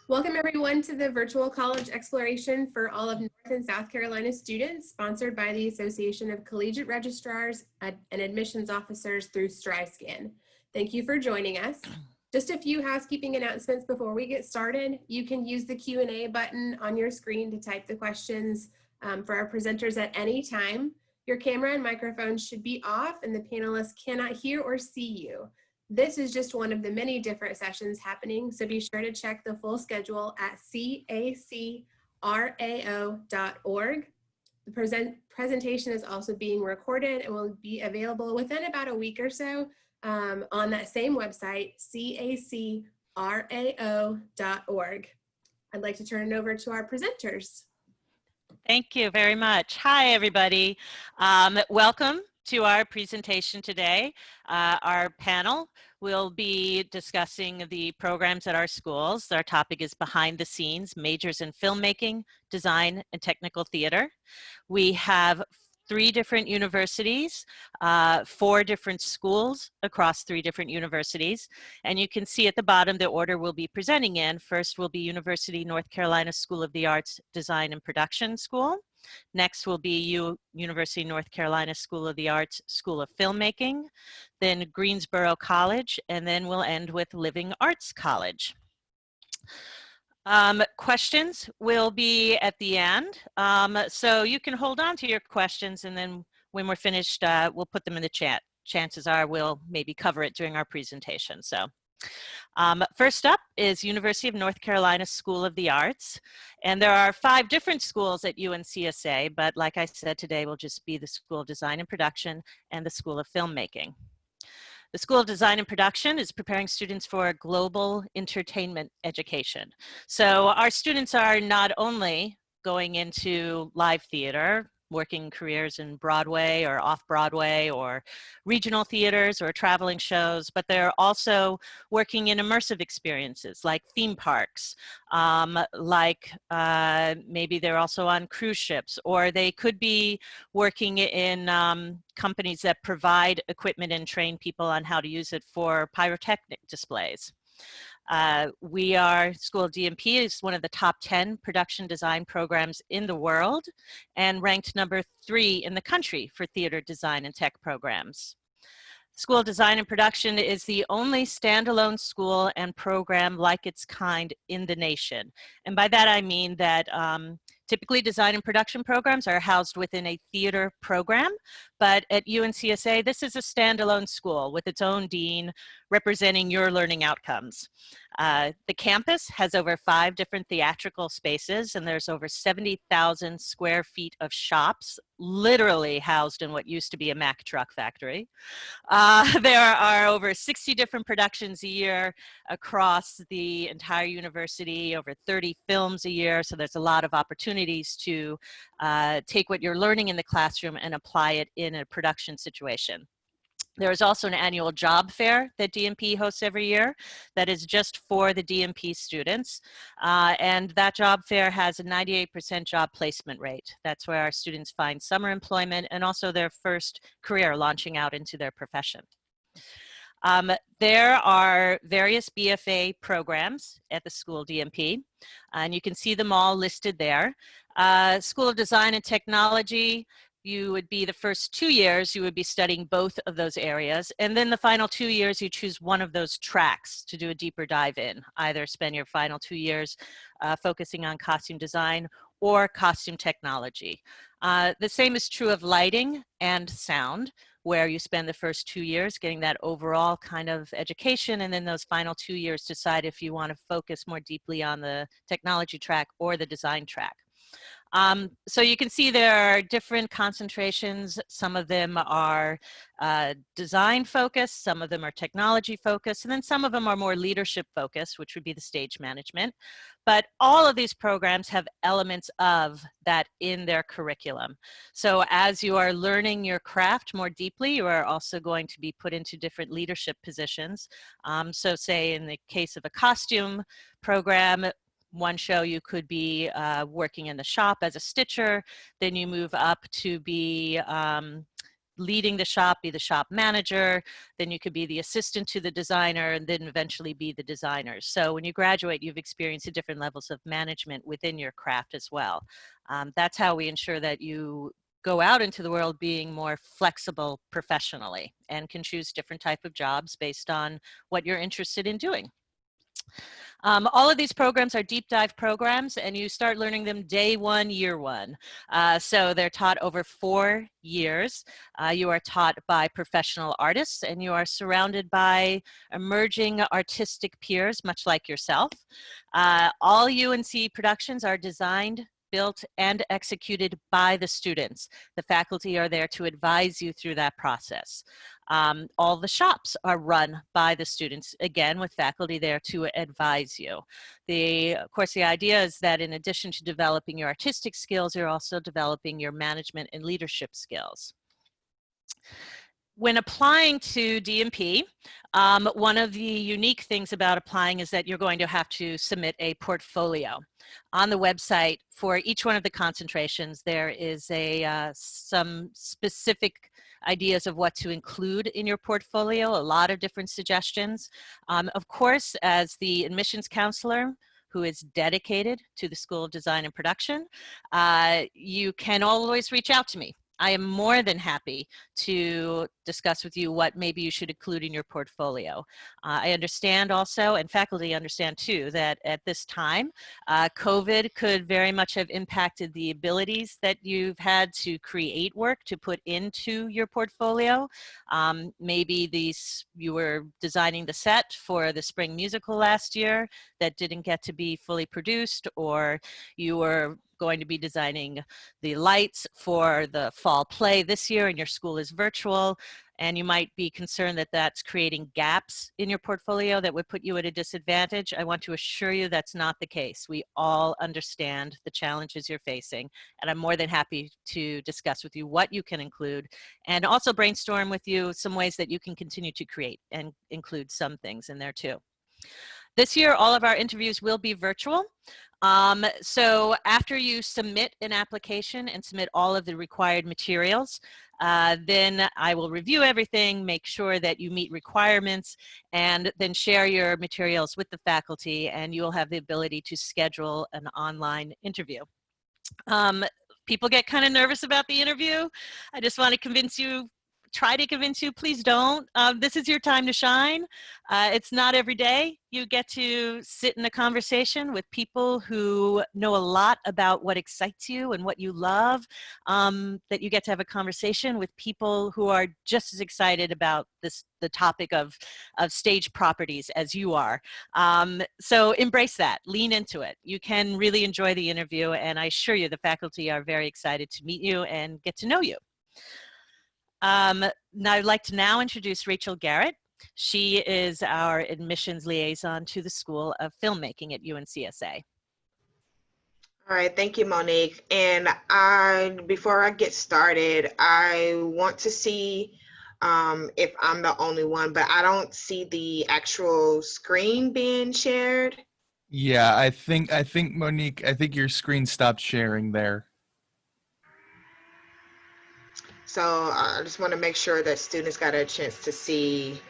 Welcome everyone to the virtual college exploration for all of North and South Carolina students, sponsored by the Association of Collegiate Registrars and Admissions Officers through StriScan. Thank you for joining us. Just a few housekeeping announcements before we get started. You can use the Q&A button on your screen to type the questions for our presenters at any time. Your camera and microphone should be off and the panelists cannot hear or see you. This is just one of the many different sessions happening, so be sure to check the full schedule at CACRAO.org. The presentation is also being recorded and will be available within about a week or so on that same website, CACRAO.org. I'd like to turn it over to our presenters. Thank you very much. Hi, everybody. Welcome to our presentation today. Our panel will be discussing the programs at our schools. Our topic is Behind the Scenes, Majors in Filmmaking, Design, and Technical Theater. We have 3 different universities, 4 different schools across 3 different universities. And you can see at the bottom the order we'll be presenting in. First will be University North Carolina School of the Arts, Design and Production School. Next will be University North Carolina School of the Arts, School of Filmmaking. Then Greensboro College, and then we'll end with Living Arts College. Questions will be at the end, so you can hold on to your questions, and then when we're finished, we'll put them in the chat. Chances are we'll maybe cover it during our presentation. So first up is University of North Carolina School of the Arts, and there are 5 different schools at UNCSA, but like I said, today will just be the School of Design and Production and the School of Filmmaking. The School of Design and Production is preparing students for global entertainment education. So our students are not only going into live theater, working careers in Broadway or off-Broadway or regional theaters or traveling shows, but they're also working in immersive experiences like theme parks, maybe they're also on cruise ships, or they could be working in companies that provide equipment and train people on how to use it for pyrotechnic displays. School of DMP is one of the top 10 production design programs in the world and ranked number 3 in the country for theater design and tech programs. School of Design and Production is the only standalone school and program like its kind in the nation. And by that I mean that typically design and production programs are housed within a theater program, but at UNCSA, this is a standalone school with its own dean representing your learning outcomes. The campus has over 5 different theatrical spaces, and there's over 70,000 square feet of shops, literally housed in what used to be a Mack truck factory. There are over 60 different productions a year across the entire university, over 30 films a year, so there's a lot of opportunities to take what you're learning in the classroom and apply it in a production situation. There is also an annual job fair that DMP hosts every year that is just for the DMP students. And that job fair has a 98% job placement rate. That's where our students find summer employment and also their first career launching out into their profession. There are various BFA programs at the school DMP, and you can see them all listed there. School of Design and Technology, you would be the first 2 years, you would be studying both of those areas. And then the final 2 years, you choose one of those tracks to do a deeper dive in. Either spend your final 2 years focusing on costume design or costume technology. The same is true of lighting and sound, where you spend the first 2 years getting that overall kind of education, and then those final 2 years decide if you want to focus more deeply on the technology track or the design track. So you can see there are different concentrations. Some of them are design focused, some of them are technology focused, and then some of them are more leadership focused, which would be the stage management. But all of these programs have elements of that in their curriculum. So as you are learning your craft more deeply, you are also going to be put into different leadership positions. So say in the case of a costume program, one show you could be working in the shop as a stitcher, then you move up to be leading the shop, be the shop manager, then you could be the assistant to the designer, and then eventually be the designer. So when you graduate, you've experienced the different levels of management within your craft as well. That's how we ensure that you go out into the world being more flexible professionally and can choose different type of jobs based on what you're interested in doing. All of these programs are deep dive programs, and you start learning them day one, year one. So they're taught over 4 years. You are taught by professional artists, and you are surrounded by emerging artistic peers, much like yourself. All UNC productions are designed, built, and executed by the students. The faculty are there to advise you through that process. All the shops are run by the students, again, with faculty there to advise you. Of course, the idea is that in addition to developing your artistic skills, you're also developing your management and leadership skills. When applying to DMP, one of the unique things about applying is that you're going to have to submit a portfolio. On the website for each one of the concentrations, there is some specific ideas of what to include in your portfolio, a lot of different suggestions. Of course, as the admissions counselor, who is dedicated to the School of Design and Production, you can always reach out to me. I am more than happy to discuss with you what maybe you should include in your portfolio. I understand also, and faculty understand too, that at this time, COVID could very much have impacted the abilities that you've had to create work to put into your portfolio. Maybe you were designing the set for the spring musical last year that didn't get to be fully produced, or you were going to be designing the lights for the fall play this year and your school is virtual, and you might be concerned that that's creating gaps in your portfolio that would put you at a disadvantage. I want to assure you that's not the case. We all understand the challenges you're facing, and I'm more than happy to discuss with you what you can include and also brainstorm with you some ways that you can continue to create and include some things in there too. This year, all of our interviews will be virtual. So after you submit an application and submit all of the required materials, then I will review everything, make sure that you meet requirements, and then share your materials with the faculty, and you will have the ability to schedule an online interview. People get kind of nervous about the interview. I just want to try to convince you, please don't. This is your time to shine. It's not every day you get to sit in a conversation with people who know a lot about what excites you and what you love, that you get to have a conversation with people who are just as excited about the topic of stage properties as you are. So embrace that, lean into it. You can really enjoy the interview, and I assure you the faculty are very excited to meet you and get to know you. Now I'd like to now introduce Rachel Garrett. She is our admissions liaison to the School of Filmmaking at UNCSA. All right, thank you, Monique. And before I get started, I want to see if I'm the only one, but I don't see the actual screen being shared. Yeah, I think Monique, I think your screen stopped sharing there. So I just want to make sure that students got a chance to see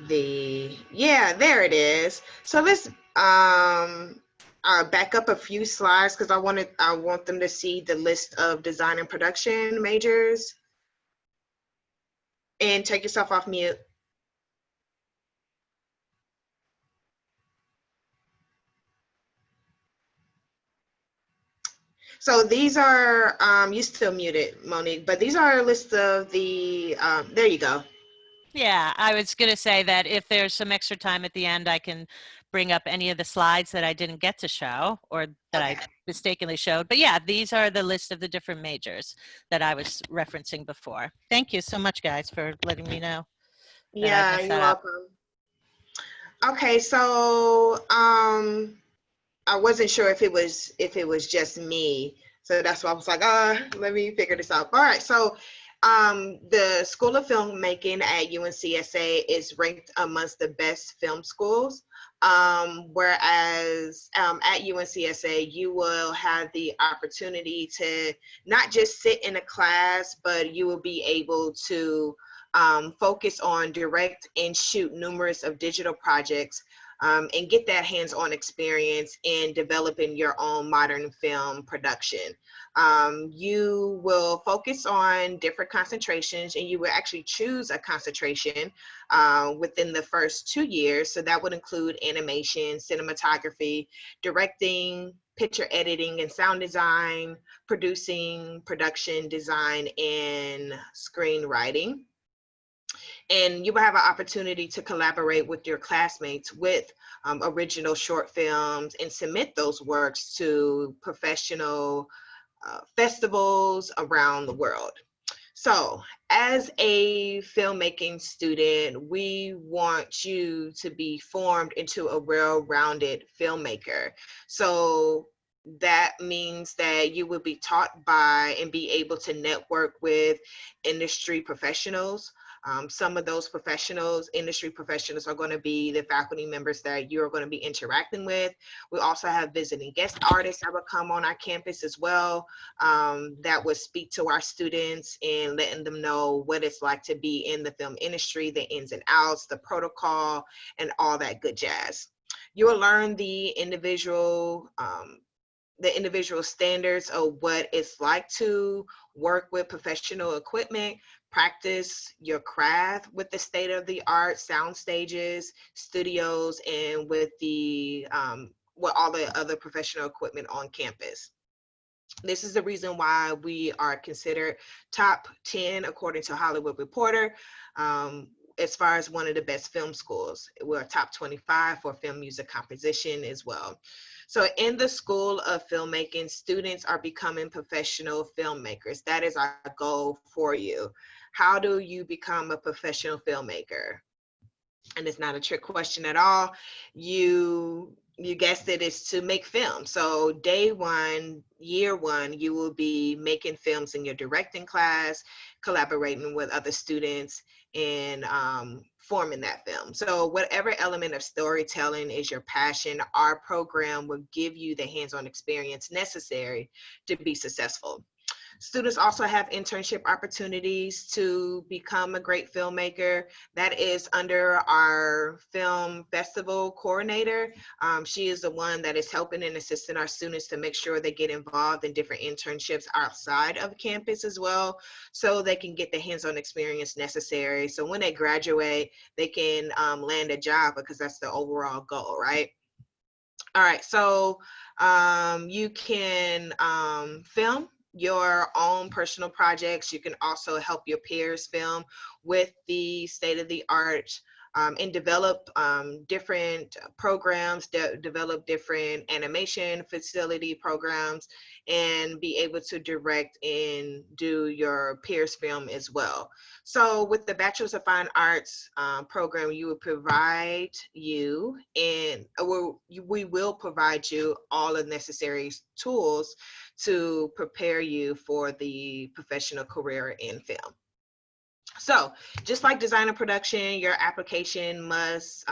yeah, there it is. So let's back up a few slides because I want them to see the list of design and production majors. And take yourself off mute. So these are, you still muted, Monique, but these are a list of the, there you go. Yeah, I was going to say that if there's some extra time at the end, I can bring up any of the slides that I didn't get to show or that I mistakenly showed. But yeah, these are the list of the different majors that I was referencing before. Thank you so much, guys, for letting me know. Yeah, you're welcome. Okay, so I wasn't sure if it was just me, so that's why I was like, let me figure this out. All right, so The School of Filmmaking at UNCSA is ranked amongst the best film schools. Whereas at UNCSA, you will have the opportunity to not just sit in a class, but you will be able to focus on direct and shoot numerous of digital projects, and get that hands-on experience in developing your own modern film production. You will focus on different concentrations, and you will actually choose a concentration within the first 2 years. So that would include animation, cinematography, directing, picture editing and sound design, producing, production design, and screenwriting. And you will have an opportunity to collaborate with your classmates with original short films and submit those works to professional festivals around the world. So as a filmmaking student, we want you to be formed into a well-rounded filmmaker. So that means that you will be taught by and be able to network with industry professionals. Some of those professionals, industry professionals, are going to be the faculty members that you're going to be interacting with. We also have visiting guest artists that will come on our campus as well, that would speak to our students and letting them know what it's like to be in the film industry, the ins and outs, the protocol, and all that good jazz. You will learn the individual standards of what it's like to work with professional equipment, practice your craft with the state-of-the-art sound stages, studios, and with all the other professional equipment on campus. This is the reason why we are considered top 10 according to Hollywood Reporter, as far as one of the best film schools. We're top 25 for film music composition as well. So in the School of Filmmaking, students are becoming professional filmmakers. That is our goal for you. How do you become a professional filmmaker? And it's not a trick question at all. You guessed it, is to make film. So day one, year one, you will be making films in your directing class, collaborating with other students, and forming that film. So whatever element of storytelling is your passion, our program will give you the hands-on experience necessary to be successful. Students also have internship opportunities to become a great filmmaker. That is under our film festival coordinator. She is the one that is helping and assisting our students to make sure they get involved in different internships outside of campus as well, so they can get the hands-on experience necessary. So when they graduate, they can land a job, because that's the overall goal, right? All right, so you can film your own personal projects. You can also help your peers film with the state-of-the-art, and develop different programs, develop different animation facility programs, and be able to direct and do your peers film as well. So with the Bachelor's of Fine Arts program, we will provide you all the necessary tools to prepare you for the professional career in film. So just like design and production, your application must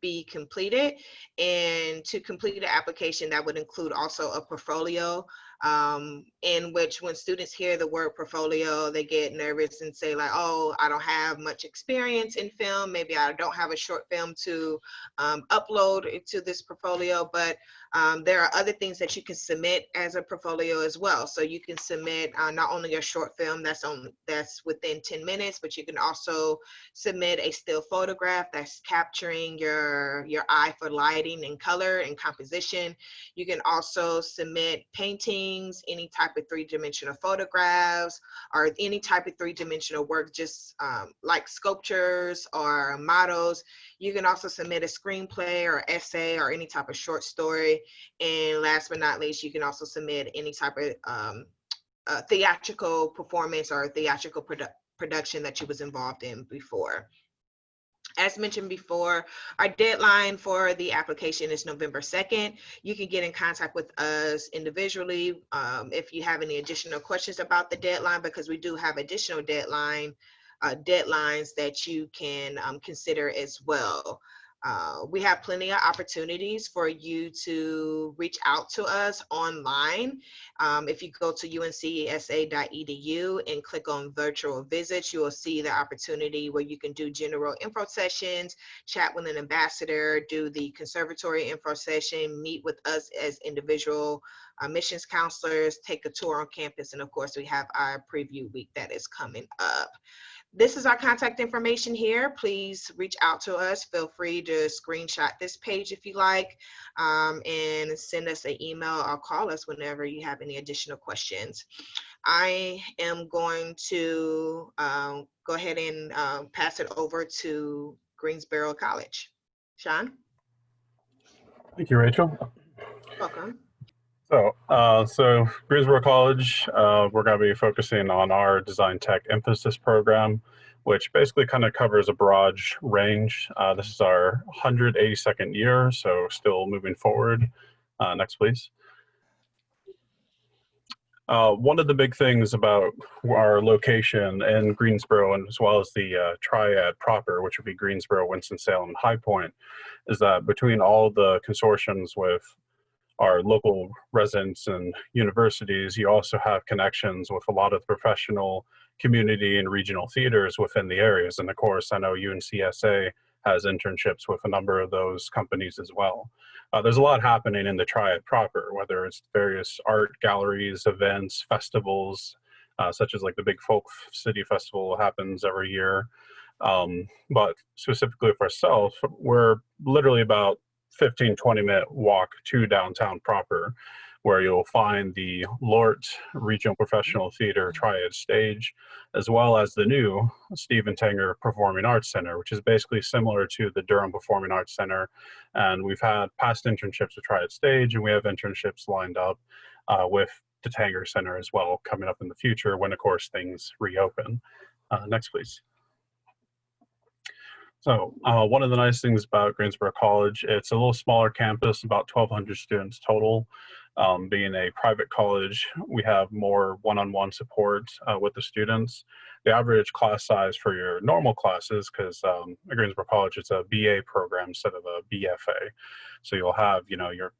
be completed. And to complete the application, that would include also a portfolio, in which when students hear the word portfolio, they get nervous and say like, oh, I don't have much experience in film. Maybe I don't have a short film to upload to this portfolio, but there are other things that you can submit as a portfolio as well. So you can submit not only a short film that's within 10 minutes, but you can also submit a still photograph that's capturing your eye for lighting and color and composition. You can also submit paintings, any type of three-dimensional photographs, or any type of three-dimensional work, just like sculptures or models. You can also submit a screenplay or essay or any type of short story. And last but not least, you can also submit any type of theatrical performance or theatrical production that you was involved in before. As mentioned before, our deadline for the application is November 2nd. You can get in contact with us individually if you have any additional questions about the deadline, because we do have additional deadlines that you can consider as well. We have plenty of opportunities for you to reach out to us online. If you go to uncsa.edu and click on virtual visits, you will see the opportunity where you can do general info sessions, chat with an ambassador, do the conservatory info session, meet with us as individual admissions counselors, take a tour on campus, and of course we have our preview week that is coming up. This is our contact information here. Please reach out to us. Feel free to screenshot this page if you like, and send us an email or call us whenever you have any additional questions. I am going to go ahead and pass it over to Greensboro College. Sean? Thank you, Rachel. Welcome. So Greensboro College, we're going to be focusing on our design tech emphasis program, which basically kind of covers a broad range. This is our 182nd year, so still moving forward. Next, please. One of the big things about our location in Greensboro, and as well as the triad proper, which would be Greensboro, Winston-Salem, and High Point, is that between all the consortiums with our local residents and universities, you also have connections with a lot of professional community and regional theaters within the areas. And of course, I know UNCSA has internships with a number of those companies as well. There's a lot happening in the triad proper, whether it's various art galleries, events, festivals, such as like the Big Folk City Festival happens every year. But specifically for ourselves, we're literally about 15-20-minute walk to downtown proper, where you'll find the Lort Regional Professional Theater Triad Stage, as well as the new Stephen Tanger Performing Arts Center, which is basically similar to the Durham Performing Arts Center. And we've had past internships with Triad Stage, and we have internships lined up with the Tanger Center as well coming up in the future when, of course, things reopen. Next, please. So one of the nice things about Greensboro College, it's a little smaller campus, about 1,200 students total. Being a private college, we have more one-on-one support with the students. The average class size for your normal classes, because at Greensboro College, it's a BA program instead of a BFA. So you'll have, you know, your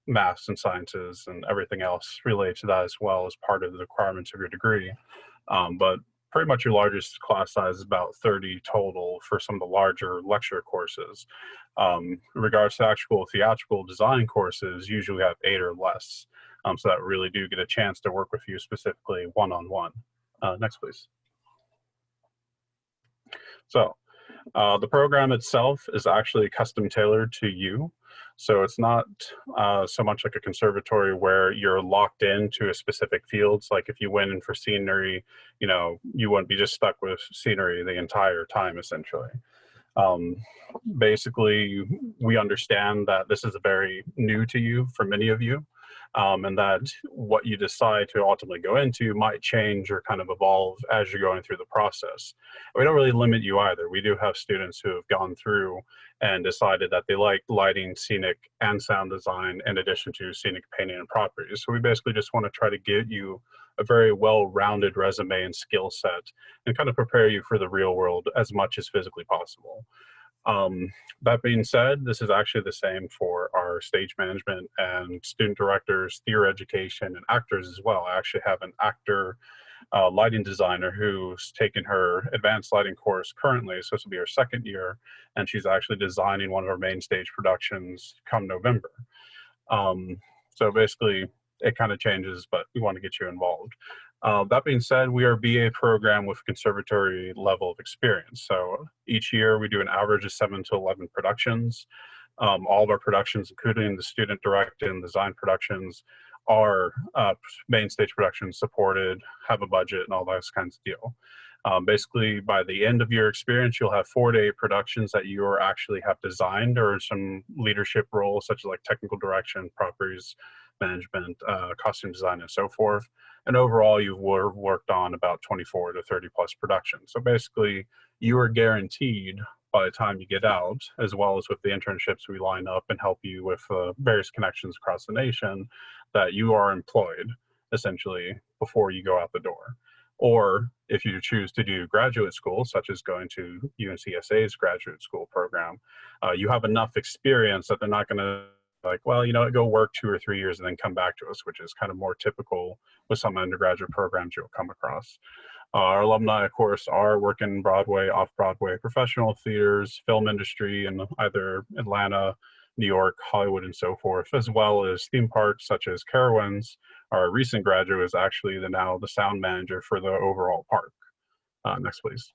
maths and sciences and everything else related to that as well as part of the requirements of your degree. But pretty much your largest class size is about 30 total for some of the larger lecture courses. In regards to actual theatrical design courses, usually have 8 or less. So that really do get a chance to work with you specifically one-on-one. Next, please. So the program itself is actually custom tailored to you. So it's not so much like a conservatory where you're locked into a specific fields. Like if you went in for scenery, you know, you wouldn't be just stuck with scenery the entire time, essentially. Basically, we understand that this is very new to you for many of you, and that what you decide to ultimately go into might change or kind of evolve as you're going through the process. We don't really limit you either. We do have students who have gone through and decided that they like lighting, scenic, and sound design in addition to scenic painting and properties. So we basically just want to try to give you a very well-rounded resume and skill set and kind of prepare you for the real world as much as physically possible. That being said, this is actually the same for our stage management and student directors, theater education, and actors as well. I actually have an actor lighting designer who's taken her advanced lighting course currently, so this will be her second year, and she's actually designing one of our main stage productions come November. So basically, it kind of changes, but we want to get you involved. That being said, we are a BA program with conservatory level of experience. So each year we do an average of 7 to 11 productions. All of our productions, including the student directed and design productions, are main stage productions supported, have a budget, and all those kinds of deal. Basically, by the end of your experience, you'll have 4 to 8 productions that you actually have designed or some leadership roles, such as like technical direction, properties management, costume design, and so forth. And overall, you've worked on about 24 to 30 plus productions. So basically, you are guaranteed by the time you get out, as well as with the internships we line up and help you with various connections across the nation, that you are employed essentially before you go out the door. Or if you choose to do graduate school, such as going to UNCSA's graduate school program, you have enough experience that they're not going to like, well, you know, go work 2 or 3 years and then come back to us, which is kind of more typical with some undergraduate programs you'll come across. Our alumni, of course, are working Broadway, off-Broadway, professional theaters, film industry in either Atlanta, New York, Hollywood, and so forth, as well as theme parks such as Carowinds. Our recent graduate is actually now the sound manager for the overall park. Next, please.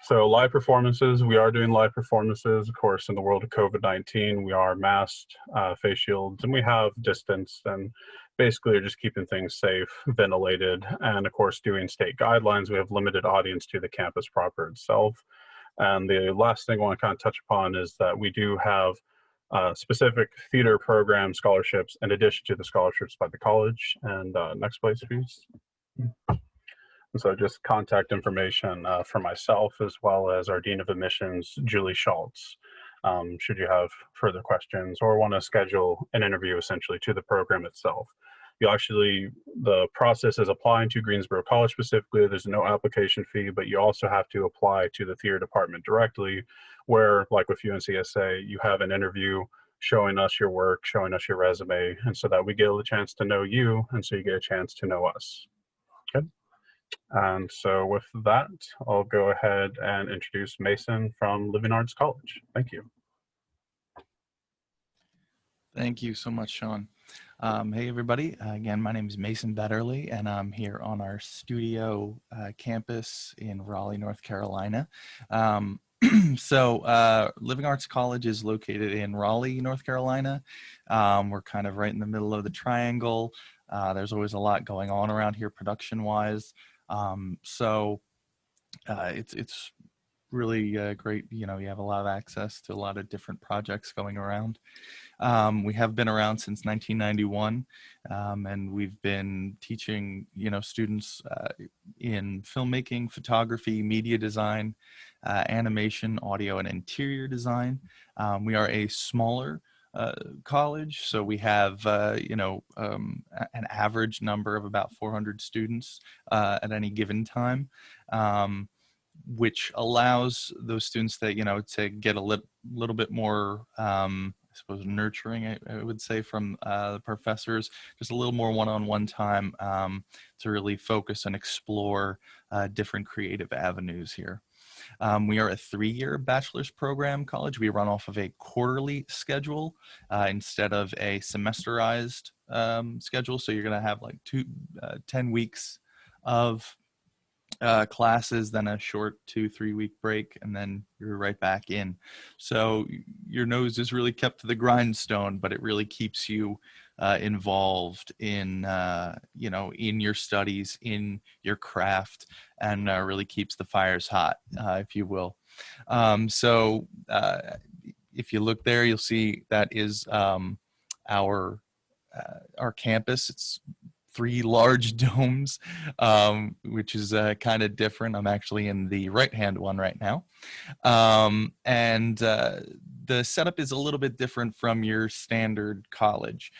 So live performances, we are doing live performances. Of course, in the world of COVID-19, we are masked, face shields, and we have distance, and basically are just keeping things safe, ventilated, and of course, doing state guidelines. We have limited audience to the campus proper itself. And the last thing I want to kind of touch upon is that we do have specific theater program scholarships in addition to the scholarships by the college. And next place, please. And so just contact information for myself as well as our Dean of Admissions, Julie Schultz, should you have further questions or want to schedule an interview essentially to the program itself. You actually, the process is applying to Greensboro College specifically. There's no application fee, but you also have to apply to the theater department directly, where like with UNCSA, you have an interview showing us your work, showing us your resume, and so that we get a chance to know you, and so you get a chance to know us. Okay. And so with that, I'll go ahead and introduce Mason from Living Arts College. Thank you. Thank you so much, Sean. Hey, everybody. Again, my name is Mason Betterly, and I'm here on our studio campus in Raleigh, North Carolina. Living Arts College is located in Raleigh, North Carolina. We're kind of right in the middle of the triangle. There's always a lot going on around here production-wise. It's really great. You know, you have a lot of access to a lot of different projects going around. We have been around since 1991, and we've been teaching, you know, students in filmmaking, photography, media design, animation, audio, and interior design. We are a smaller college, so we have, an average number of about 400 students at any given time. Which allows those students that, you know, to get a little bit more, I suppose, nurturing, I would say, from the professors, just a little more one-on-one time to really focus and explore different creative avenues here. We are a 3-year bachelor's program college. We run off of a quarterly schedule instead of a semesterized schedule. So you're going to have like 10 weeks of classes, then a short 2-3 week break, and then you're right back in. So your nose is really kept to the grindstone, but it really keeps you involved in, in your studies, in your craft, and really keeps the fires hot, if you will. If you look there, you'll see that is our campus. It's 3 large domes, which is kind of different. I'm actually in the right-hand one right now. The setup is a little bit different from your standard college.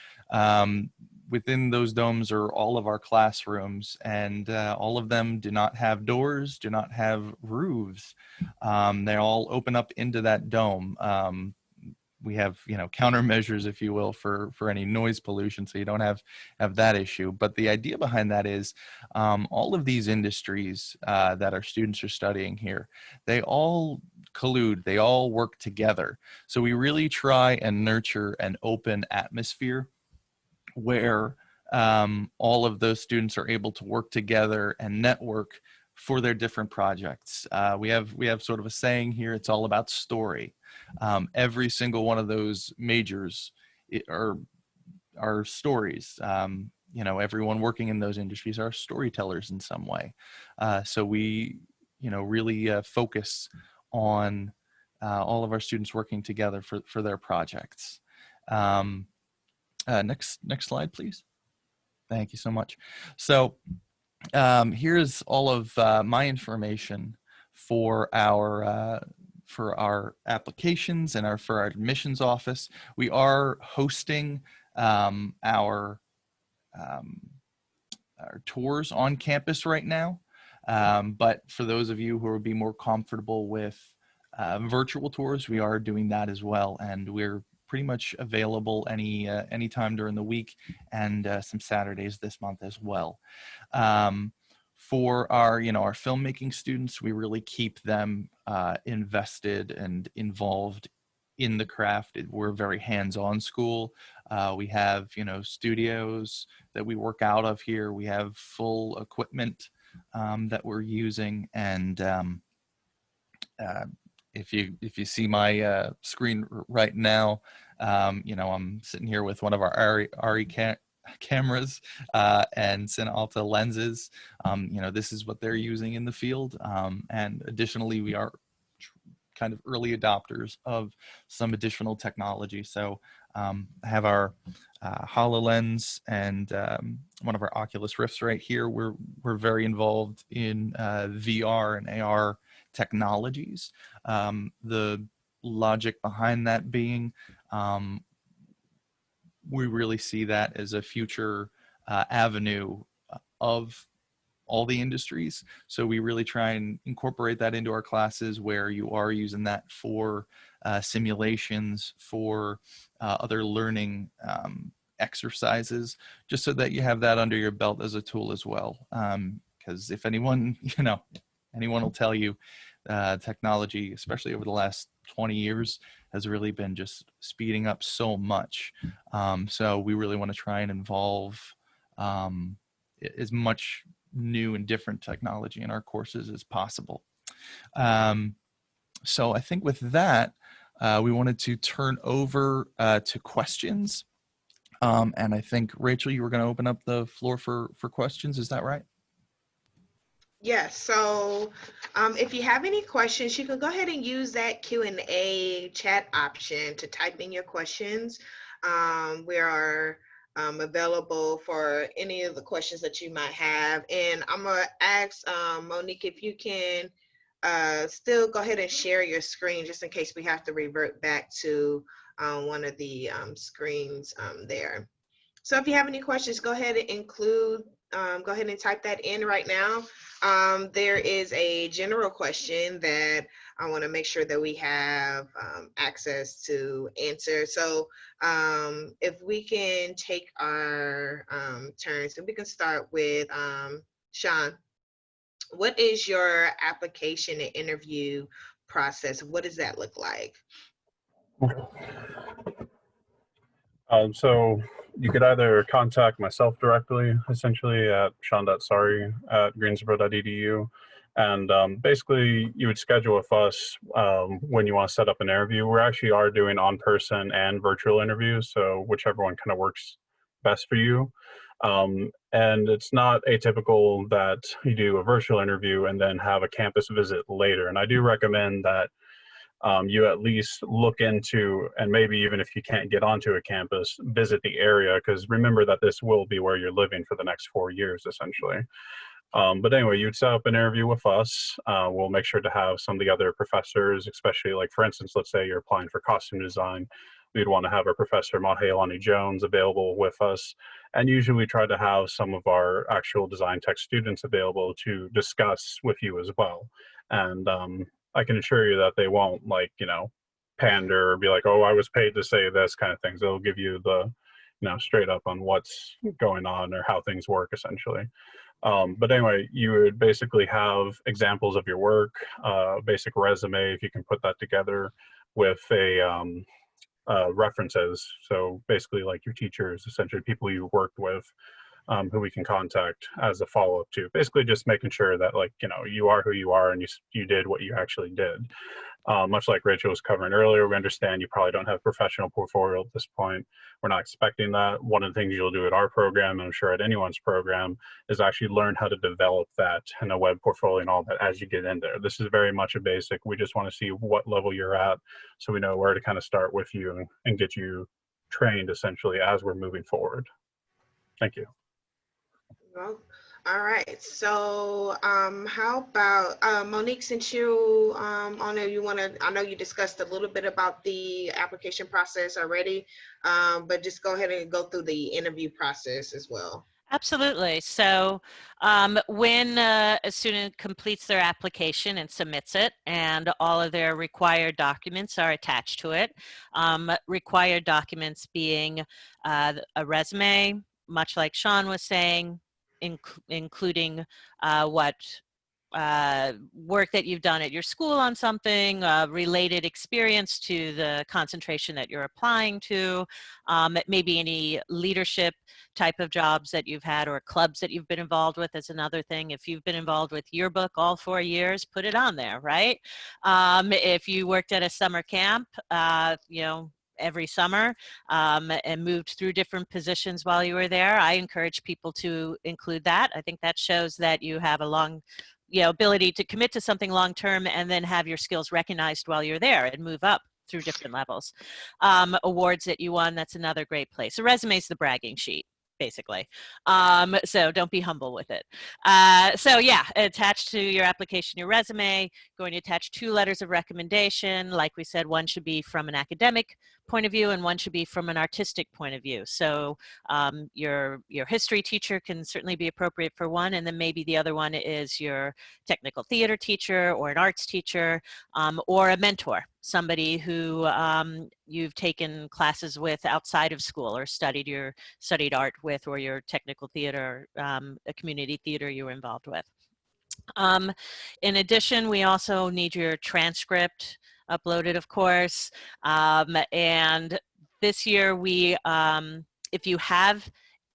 Within those domes are all of our classrooms, and all of them do not have doors, do not have roofs. They all open up into that dome. We have, you know, countermeasures, if you will, for any noise pollution, so you don't have that issue. But the idea behind that is all of these industries that our students are studying here, they all collude, they all work together. So we really try and nurture an open atmosphere where all of those students are able to work together and network for their different projects. We have sort of a saying here, it's all about story. Every single one of those majors are stories. Everyone working in those industries are storytellers in some way. So we, really focus on all of our students working together for their projects. Next slide, please. Thank you so much. So here's all of my information for our applications and for our admissions office. We are hosting our tours on campus right now. But for those of you who would be more comfortable with virtual tours, we are doing that as well. And we're pretty much available anytime during the week, and some Saturdays this month as well. For our filmmaking students, we really keep them invested and involved in the craft. We're a very hands-on school. We have studios that we work out of here. We have full equipment that we're using, and if you see my screen right now, I'm sitting here with one of our RE cameras and Cine lenses. This is what they're using in the field, and additionally, we are kind of early adopters of some additional technology. So I have our HoloLens and one of our Oculus Rifts right here. We're very involved in VR and AR technologies. The logic behind that being, we really see that as a future avenue of all the industries. So we really try and incorporate that into our classes, where you are using that for simulations, for other learning exercises, just so that you have that under your belt as a tool as well. Because if anyone will tell you, technology, especially over the last 20 years, has really been just speeding up so much. So we really want to try and involve as much new and different technology in our courses as possible. So I think with that, we wanted to turn over to questions. And I think, Rachel, you were going to open up the floor for questions. Is that right? Yes. So if you have any questions, you can go ahead and use that Q&A chat option to type in your questions. We are available for any of the questions that you might have. And I'm going to ask Monique if you can still go ahead and share your screen, just in case we have to revert back to one of the screens there. So if you have any questions, go ahead and go ahead and type that in right now. There is a general question that I want to make sure that we have access to answer. So if we can take our turns, and we can start with Sean. What is your application and interview process? What does that look like? So you could either contact myself directly, essentially at sean.sari@greensboro.edu. And basically, you would schedule with us when you want to set up an interview. We actually are doing on-person and virtual interviews, so whichever one kind of works best for you. And it's not atypical that you do a virtual interview and then have a campus visit later. And I do recommend that you at least look into, and maybe even if you can't get onto a campus, visit the area, because remember that this will be where you're living for the next 4 years, essentially. But anyway, you'd set up an interview with us. We'll make sure to have some of the other professors, especially like, for instance, let's say you're applying for costume design. We'd want to have our professor, Mahealani Jones, available with us. And usually we try to have some of our actual design tech students available to discuss with you as well. And I can assure you that they won't pander or be like, oh, I was paid to say this kind of things. They'll give you the, straight up on what's going on or how things work, essentially. But anyway, you would basically have examples of your work, basic resume, if you can put that together with a references. So basically like your teachers, essentially people you worked with, who we can contact as a follow-up to. Basically just making sure that you are who you are and you did what you actually did. Much like Rachel was covering earlier, we understand you probably don't have a professional portfolio at this point. We're not expecting that. One of the things you'll do at our program, and I'm sure at anyone's program, is actually learn how to develop that in a web portfolio and all that as you get in there. This is very much a basic. We just want to see what level you're at so we know where to kind of start with you and get you trained essentially as we're moving forward. Thank you. Well, All right. So, how about Monique? Since you, I know you want to. I know you discussed a little bit about the application process already, but just go ahead and go through the interview process as well. Absolutely. So when a student completes their application and submits it, and all of their required documents are attached to it, required documents being a resume, much like Sean was saying, including what work that you've done at your school on something, related experience to the concentration that you're applying to, maybe any leadership type of jobs that you've had or clubs that you've been involved with is another thing. If you've been involved with yearbook all 4 years, put it on there, right? If you worked at a summer camp, you know, every summer and moved through different positions while you were there, I encourage people to include that. I think that shows that you have a long, you know, ability to commit to something long term and then have your skills recognized while you're there and move up through different levels. Awards that you won, that's another great place. A resume is the bragging sheet, basically. So don't be humble with it. So yeah, attached to your application, your resume, going to attach 2 letters of recommendation. Like we said, one should be from an academic point of view and one should be from an artistic point of view. So your history teacher can certainly be appropriate for one, and then maybe the other one is your technical theater teacher or an arts teacher, or a mentor, somebody who you've taken classes with outside of school or studied art with, or your technical theater, a community theater you were involved with. In addition, we also need your transcript uploaded, of course. And this year, if you have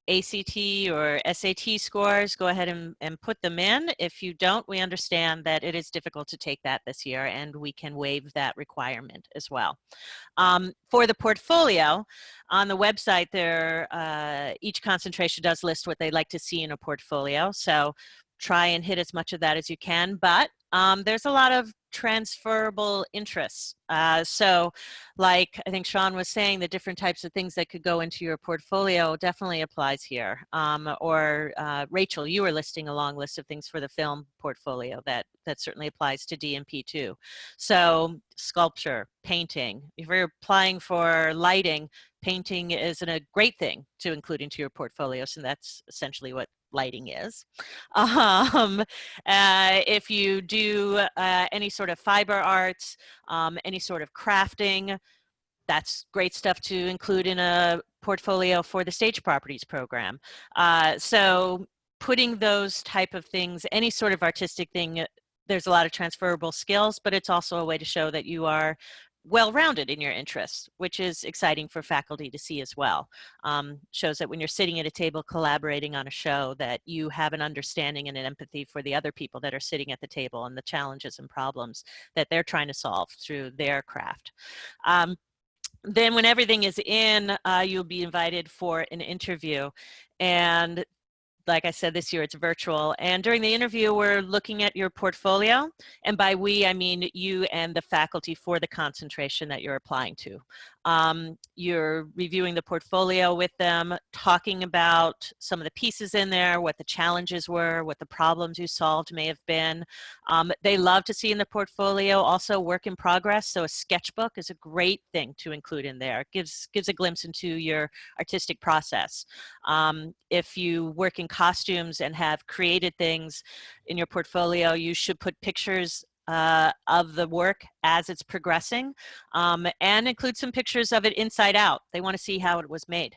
ACT or SAT scores, go ahead and put them in. If you don't, we understand that it is difficult to take that this year, and we can waive that requirement as well. For the portfolio, on the website, each concentration does list what they'd like to see in a portfolio. So try and hit as much of that as you can, but there's a lot of transferable interests. So like I think Sean was saying, the different types of things that could go into your portfolio definitely applies here. Or Rachel, you were listing a long list of things for the film portfolio that certainly applies to DMP too. So sculpture, painting, if you're applying for lighting, painting is a great thing to include into your portfolio, so that's essentially what lighting is. If you do any sort of fiber arts, any sort of crafting, that's great stuff to include in a portfolio for the Stage Properties program. So putting those type of things, any sort of artistic thing, there's a lot of transferable skills, but it's also a way to show that you are well-rounded in your interests, which is exciting for faculty to see as well. Shows that when you're sitting at a table collaborating on a show, that you have an understanding and an empathy for the other people that are sitting at the table and the challenges and problems that they're trying to solve through their craft. Then when everything is in, you'll be invited for an interview. And like I said, this year it's virtual. And during the interview, we're looking at your portfolio. And by we, I mean you and the faculty for the concentration that you're applying to. You're reviewing the portfolio with them, talking about some of the pieces in there, what the challenges were, what the problems you solved may have been. They love to see in the portfolio also work in progress. So a sketchbook is a great thing to include in there. It gives a glimpse into your artistic process. If you work in costumes and have created things in your portfolio, you should put pictures of the work as it's progressing, and include some pictures of it inside out. They want to see how it was made.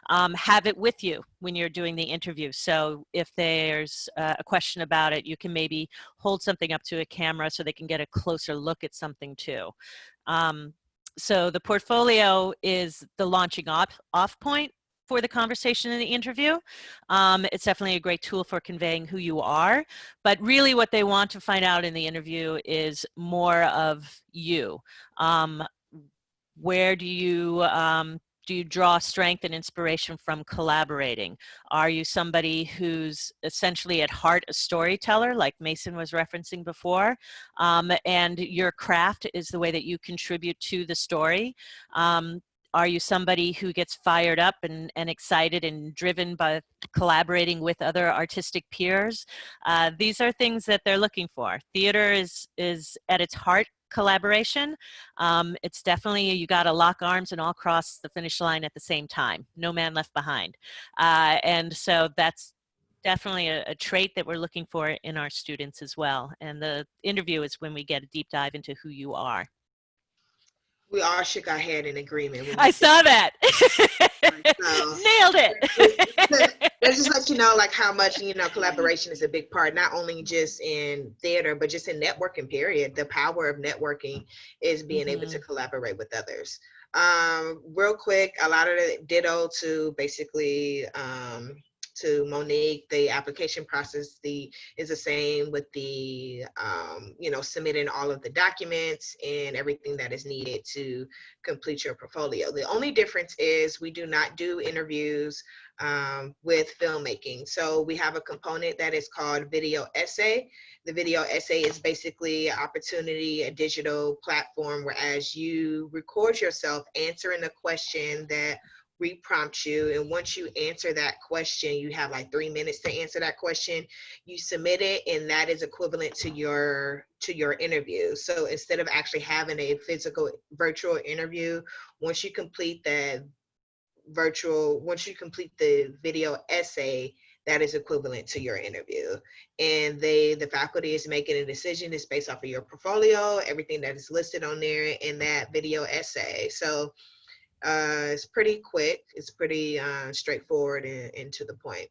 Have it with you when you're doing the interview. So if there's a question about it, you can maybe hold something up to a camera so they can get a closer look at something too. So the portfolio is the launching off point for the conversation in the interview. It's definitely a great tool for conveying who you are, but really what they want to find out in the interview is more of you. Where do you draw strength and inspiration from collaborating? Are you somebody who's essentially at heart a storyteller, like Mason was referencing before, and your craft is the way that you contribute to the story? Are you somebody who gets fired up and excited and driven by collaborating with other artistic peers? These are things that they're looking for. Theater is at its heart collaboration. It's definitely, you got to lock arms and all cross the finish line at the same time. No man left behind. And so that's definitely a trait that we're looking for in our students as well. And the interview is when we get a deep dive into who you are. We all shook our head in agreement when you I said saw that. so. Nailed it. Let's just let you know, like, how much, you know, collaboration is a big part, not only just in theater, but just in networking, period. The power of networking is being able to collaborate with others. Real quick, a lot of the ditto to basically, to Monique, the application process is the same with the, you know, submitting all of the documents and everything that is needed to complete your portfolio. The only difference is we do not do interviews with filmmaking. So we have a component that is called video essay. The video essay is basically an opportunity, a digital platform, whereas you record yourself answering a question that we prompt you, and once you answer that question, you have like 3 minutes to answer that question. You submit it, and that is equivalent to your interview. So instead of actually having a physical virtual interview, once you complete the video essay, that is equivalent to your interview. And the faculty is making a decision. It's based off of your portfolio, everything that is listed on there in that video essay. So it's pretty quick. It's pretty straightforward and to the point.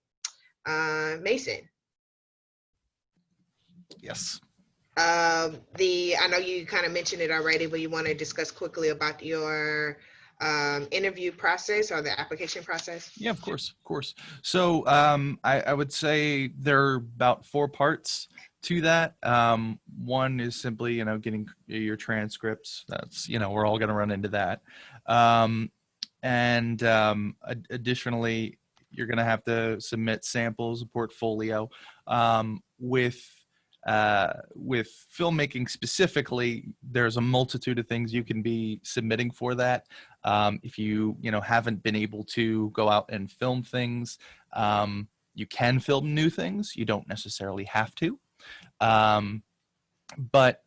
Mason. Yes. I know you kind of mentioned it already, but you want to discuss quickly about your interview process or the application process? Yeah, of course, of course. So I would say there are about 4 parts to that. One is simply, you know, getting your transcripts. That's, you know, we're all going to run into that. Additionally, you're going to have to submit samples, a portfolio. With filmmaking specifically, there's a multitude of things you can be submitting for that. If you haven't been able to go out and film things, you can film new things. You don't necessarily have to. But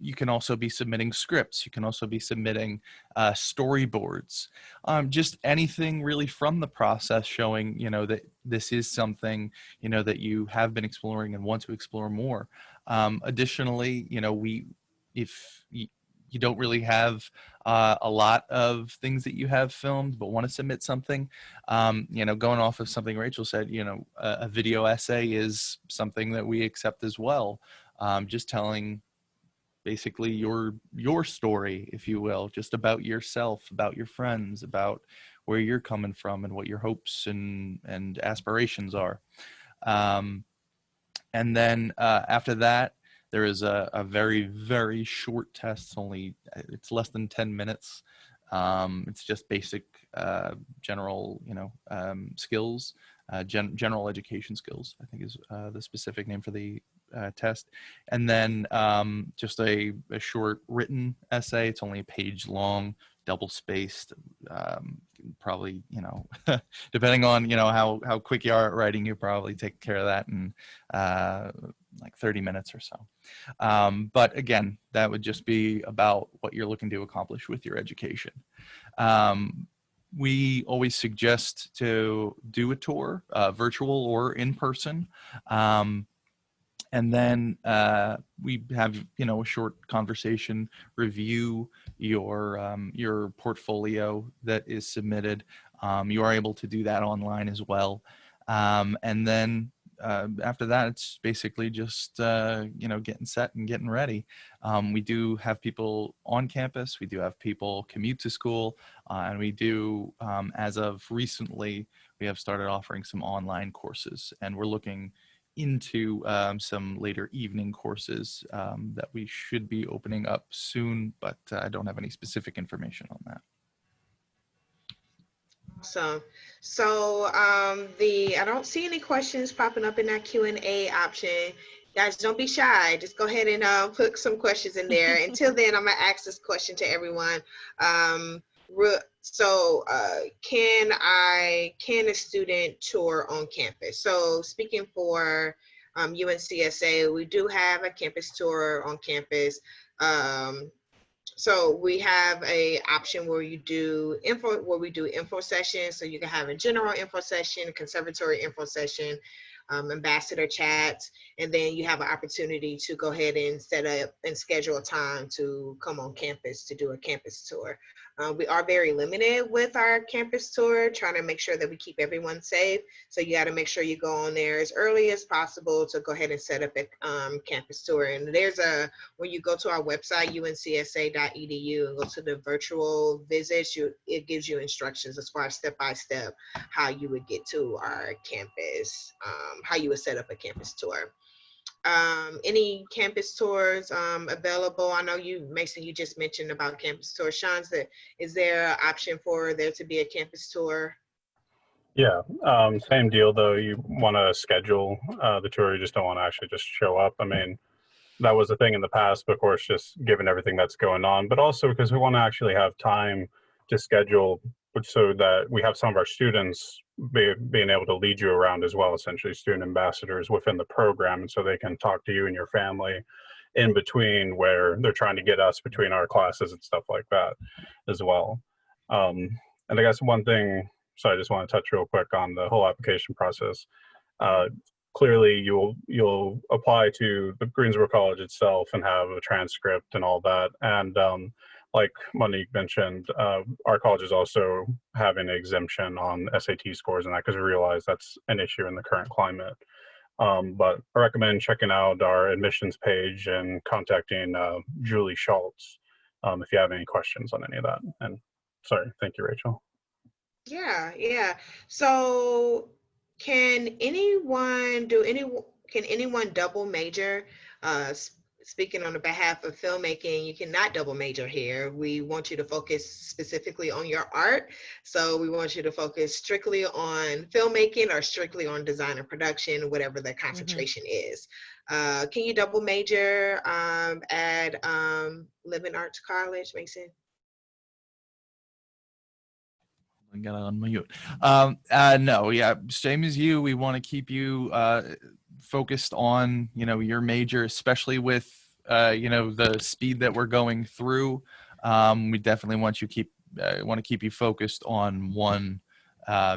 you can also be submitting scripts. You can also be submitting storyboards, just anything really from the process showing, you know, that this is something, you know, that you have been exploring and want to explore more. Additionally, you know, if you don't really have a lot of things that you have filmed but want to submit something, you know, going off of something Rachel said, you know, a video essay is something that we accept as well. Just telling basically your story, if you will, just about yourself, about your friends, about where you're coming from and what your hopes and aspirations are. And then after that, there is a very, very short test. It's less than 10 minutes. It's just basic general, you know, skills, general education skills, I think is the specific name for the test. And then just a short written essay. It's only a page long, double spaced, probably, you know, depending on, you know, how quick you are at writing, you probably take care of that in like 30 minutes or so. But again, that would just be about what you're looking to accomplish with your education. We always suggest to do a tour, virtual or in person. And then we have, you know, a short conversation, review your portfolio that is submitted. You are able to do that online as well. And then after that, it's basically just, you know, getting set and getting ready. We do have people on campus. We do have people commute to school. And we do, as of recently, we have started offering some online courses. And we're looking into some later evening courses that we should be opening up soon, but I don't have any specific information on that. So I don't see any questions popping up in that Q&A option. Guys, don't be shy. Just go ahead and put some questions in there. Until then, I'm gonna ask this question to everyone. can a student tour on campus? So speaking for UNCSA, we do have a campus tour on campus. So we have a option where we do info sessions. So you can have a general info session, conservatory info session, ambassador chats, and then you have an opportunity to go ahead and set up and schedule a time to come on campus to do a campus tour. We are very limited with our campus tour, trying to make sure that we keep everyone safe. So you got to make sure you go on there as early as possible to go ahead and set up a campus tour. And when you go to our website, uncsa.edu, and go to the virtual visits, it gives you instructions as far as step-by-step how you would get to our campus, how you would set up a campus tour. Any campus tours available? I know Mason, you just mentioned about campus tours. Sean, is there an option for there to be a campus tour? Yeah, same deal though. You want to schedule the tour, you just don't want to actually just show up. I mean, that was a thing in the past, but of course, just given everything that's going on, but also because we want to actually have time to schedule so that we have some of our students being able to lead you around as well, essentially student ambassadors within the program. And so they can talk to you and your family in between where they're trying to get us between our classes and stuff like that as well. And I guess one thing, so I just want to touch real quick on the whole application process. Clearly you'll apply to the Greensboro College itself and have a transcript and all that. And like Monique mentioned, our college is also having an exemption on SAT scores and that, because we realize that's an issue in the current climate. But I recommend checking out our admissions page and contacting Julie Schultz if you have any questions on any of that. And sorry, thank you, Rachel. Yeah. So can anyone double major? Speaking on the behalf of filmmaking, you cannot double major here. We want you to focus specifically on your art. So we want you to focus strictly on filmmaking or strictly on design and production, whatever the concentration is. Can you double major at Living Arts College, Mason? I gotta unmute. No, yeah, same as you. We want to keep you focused on, your major, especially with, the speed that we're going through. We definitely want to keep you focused on one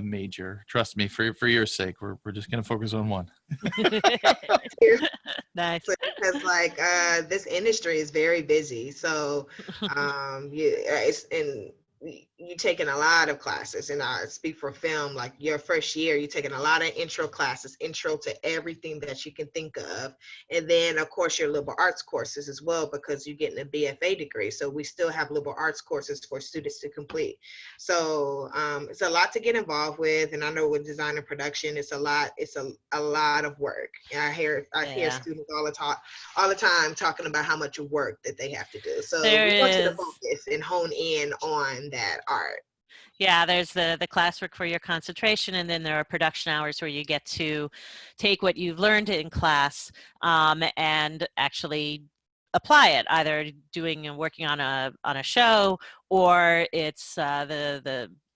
major. Trust me, for your sake, we're just gonna focus on one. Nice. Because this industry is very busy, so you're taking a lot of classes, and I speak for film, like your first year, you're taking a lot of intro classes, intro to everything that you can think of. And then of course your liberal arts courses as well, because you're getting a BFA degree. So we still have liberal arts courses for students to complete. So it's a lot to get involved with. And I know with design and production, it's a lot of work. And I hear students all the time talking about how much work that they have to do. So we want you to focus and hone in on that art. Yeah, there's the classwork for your concentration, and then there are production hours where you get to take what you've learned in class and actually apply it, either doing and working on a show, or it's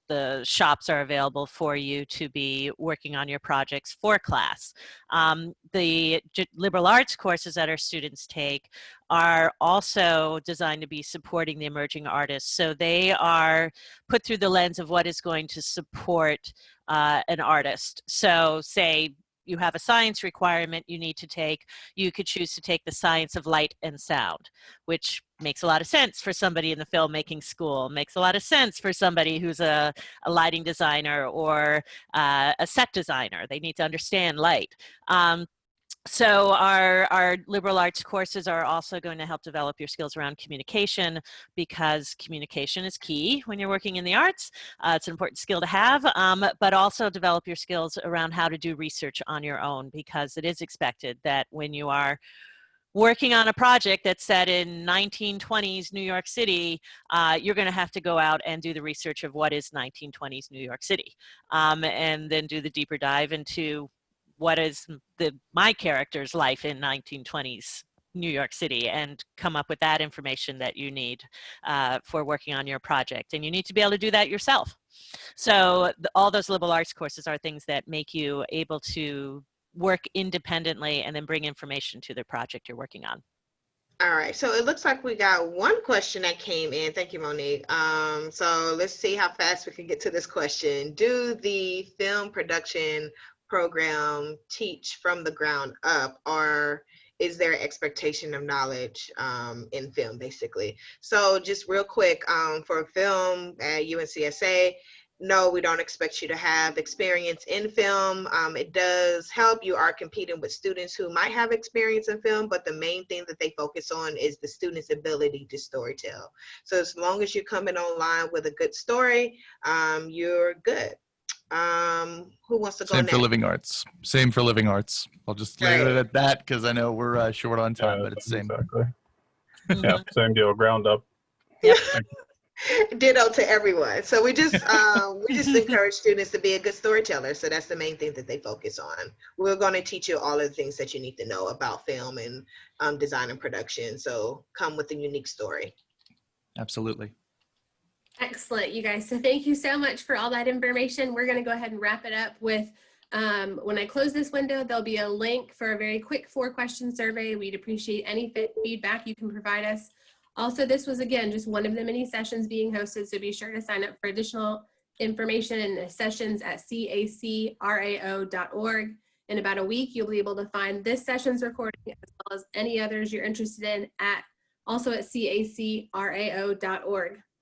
the shops are available for you to be working on your projects for class. The liberal arts courses that our students take are also designed to be supporting the emerging artists. So they are put through the lens of what is going to support an artist. So say you have a science requirement you need to take, you could choose to take the science of light and sound, which makes a lot of sense for somebody in the filmmaking school, makes a lot of sense for somebody who's a lighting designer or a set designer. They need to understand light. So our liberal arts courses are also going to help develop your skills around communication, because communication is key when you're working in the arts. It's an important skill to have, but also develop your skills around how to do research on your own, because it is expected that when you are working on a project that's set in 1920s New York City, you're going to have to go out and do the research of what is 1920s New York City, and then do the deeper dive into what is my character's life in 1920s New York City and come up with that information that you need for working on your project. And you need to be able to do that yourself. So all those liberal arts courses are things that make you able to work independently and then bring information to the project you're working on. All right, so it looks like we got one question that came in. Thank you, Monique. So let's see how fast we can get to this question. Do the film production program teach from the ground up, or is there an expectation of knowledge in film, basically? So just real quick, for film at UNCSA, no, we don't expect you to have experience in film. It does help. You are competing with students who might have experience in film, but the main thing that they focus on is the student's ability to storytell. So as long as you're coming online with a good story, you're good. Who wants to go Same next? for living arts. Same for living arts. I'll just leave it at that because I know we're short on time, but it's the same. Exactly. Yeah, same deal. Ground up. Yep. Ditto to everyone. So we just encourage students to be a good storyteller. So that's the main thing that they focus on. We're going to teach you all of the things that you need to know about film and design and production. So come with a unique story. Absolutely. Excellent, you guys. So thank you so much for all that information. We're going to go ahead and wrap it up with, when I close this window, there'll be a link for a very quick 4-question survey. We'd appreciate any feedback you can provide us. Also, this was, again, just one of the many sessions being hosted, so be sure to sign up for additional information and sessions at CACRAO.org. In about a week, you'll be able to find this session's recording as well as any others you're interested in also at CACRAO.org.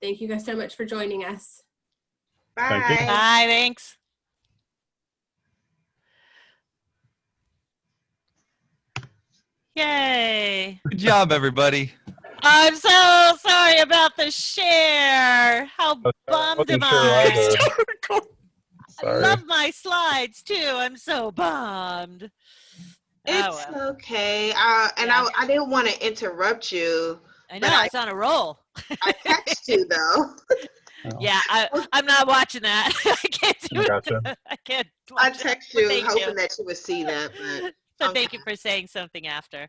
Thank you guys so much for joining us. Bye. Thank you. Bye, thanks. Yay. Good job, everybody. I'm so sorry about the share. How bummed am wasn't sure I? either. I Sorry. love my slides too. I'm so bummed. It's Oh, well. okay. And Yeah. I didn't want to interrupt you. I know, but I was on a roll. I text you though. Yeah, I'm not watching that. I can't do it. Gotcha. I can't I watch text it. you Thank hoping that you would see that, But okay. thank you for saying something after.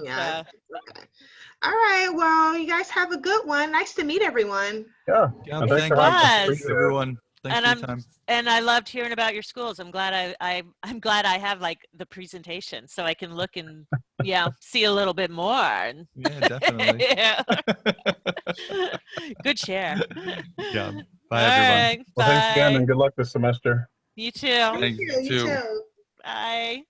Yeah. So, Okay. All right. Well, you guys have a good one. Nice to meet everyone. Yeah. Yeah, And thanks thank for having us. was. Appreciate it. everyone. Thanks And for your time. and I loved hearing about your schools. I'm glad I'm glad I have like the presentation so I can look and see a little bit more. Yeah, definitely. Yeah. Good share. Good job. All Bye, everyone. right, Well, thanks again bye. and good luck this semester. You too. Thank Thank you. you, You too. too. Bye.